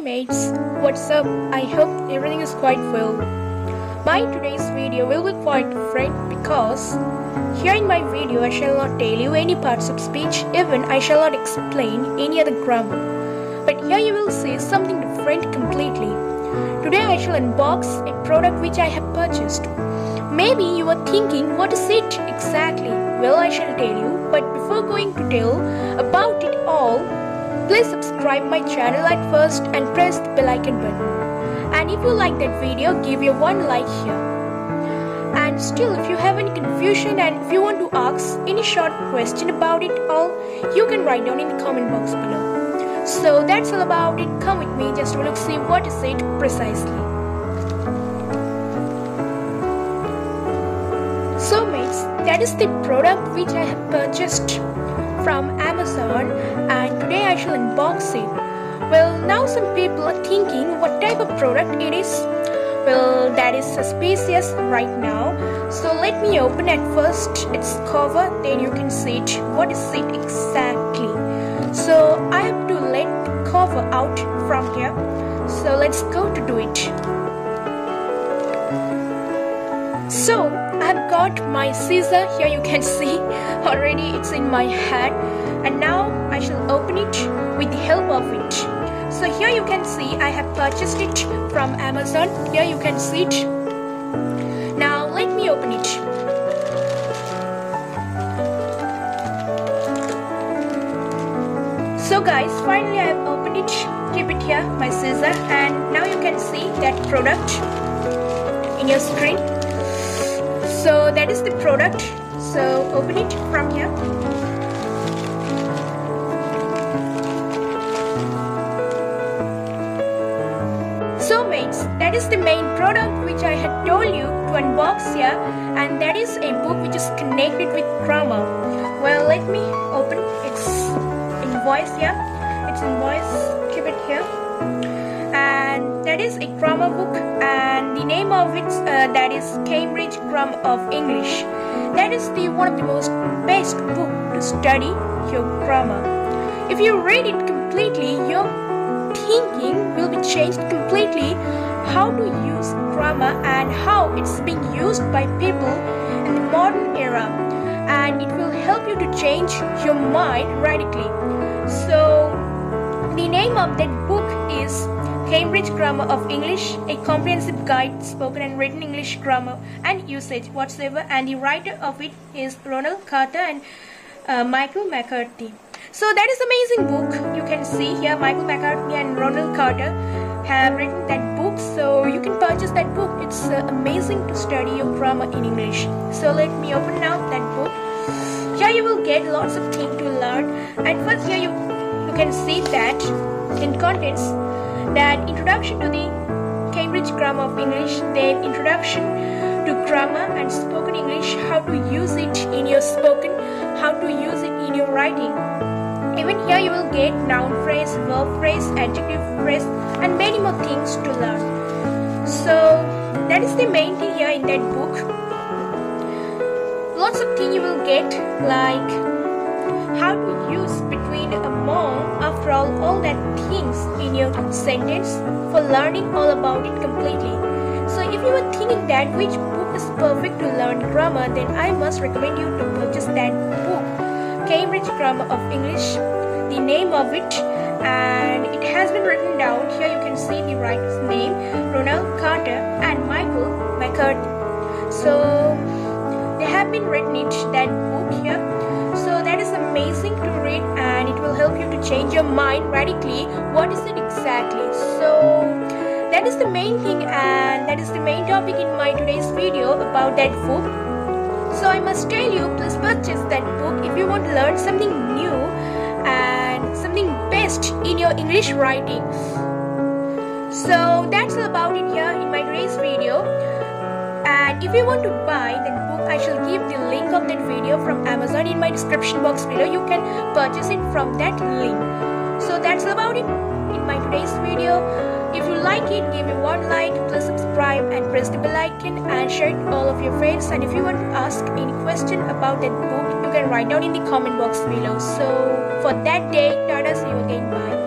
mates, what's up? I hope everything is quite well. My today's video will be quite different because here in my video I shall not tell you any parts of speech, even I shall not explain any other grammar. But here you will see something different completely. Today I shall unbox a product which I have purchased. Maybe you are thinking, what is it exactly? Well, I shall tell you, but before going to tell about it all, please subscribe my channel at first and press the bell icon button. And if you like that video, give your one like here. And still, if you have any confusion and if you want to ask any short question about it all, you can write down in the comment box below. So that's all about it. Come with me just to look see what is it precisely. So mates, that is the product which I have purchased from Amazon, and today I shall unbox it. Well, now some people are thinking what type of product it is. Well, that is suspicious right now. So let me open at first its cover, then you can see it. What is it exactly? So I have to let the cover out from here. So let's go to do it. So I have got my scissor here, you can see already it's in my hand, and now I shall open it with the help of it. So here you can see I have purchased it from Amazon. Here you can see it. Now let me open it. So guys, finally I have opened it. Keep it here, my scissor, and now you can see that product in your screen. So that is the product. So open it from here. So mates, that is the main product which I had told you to unbox here, and that is a book which is connected with grammar. Well, let me open its invoice here. Its invoice, keep it here. And that is a grammar book, and the name of it that is Cambridge Grammar of English. That is the one of the most best book to study your grammar. If you read it completely, your thinking will be changed completely how to use grammar and how it's being used by people in the modern era, and it will help you to change your mind radically. So the name of that book is Cambridge Grammar of English, a comprehensive guide, spoken and written English grammar and usage whatsoever, and the writer of it is Ronald Carter and Michael McCarthy. So that is amazing book. You can see here Michael McCarthy and Ronald Carter have written that book, so you can purchase that book. It's amazing to study your grammar in English. So let me open now that book. Here you will get lots of things to learn. At first here you can see that in contents, that introduction to the Cambridge Grammar of English, then introduction to grammar and spoken English, how to use it in your spoken, how to use it in your writing. Even here you will get noun phrase, verb phrase, adjective phrase, and many more things to learn. So that is the main thing here in that book. Lots of things you will get, like how to use between, among, after all that things in your sentence for learning all about it completely. So if you are thinking that which book is perfect to learn grammar, then I must recommend you to purchase that book, Cambridge Grammar of English, the name of it, and it has been written down. Here you can see the writer's name, Ronald Carter and Michael McCarthy. So they have been written it, that book here. So that is amazing to read, and it will help you to change your mind radically. What is it exactly? So that is the main thing, and that is the main topic in my today's video about that book. So I must tell you, please purchase that book if you want to learn something new and something best in your English writing. So that's all about it here in my today's video. And if you want to buy that book, I shall give the link of that video from Amazon in my description box below. You can purchase it from that link. So that's all about it in my today's video. If you like it, give it one like, please subscribe and press the bell icon and share it all of your friends. And if you want to ask any question about that book, you can write down in the comment box below. So for that day, Tata, see you again, bye.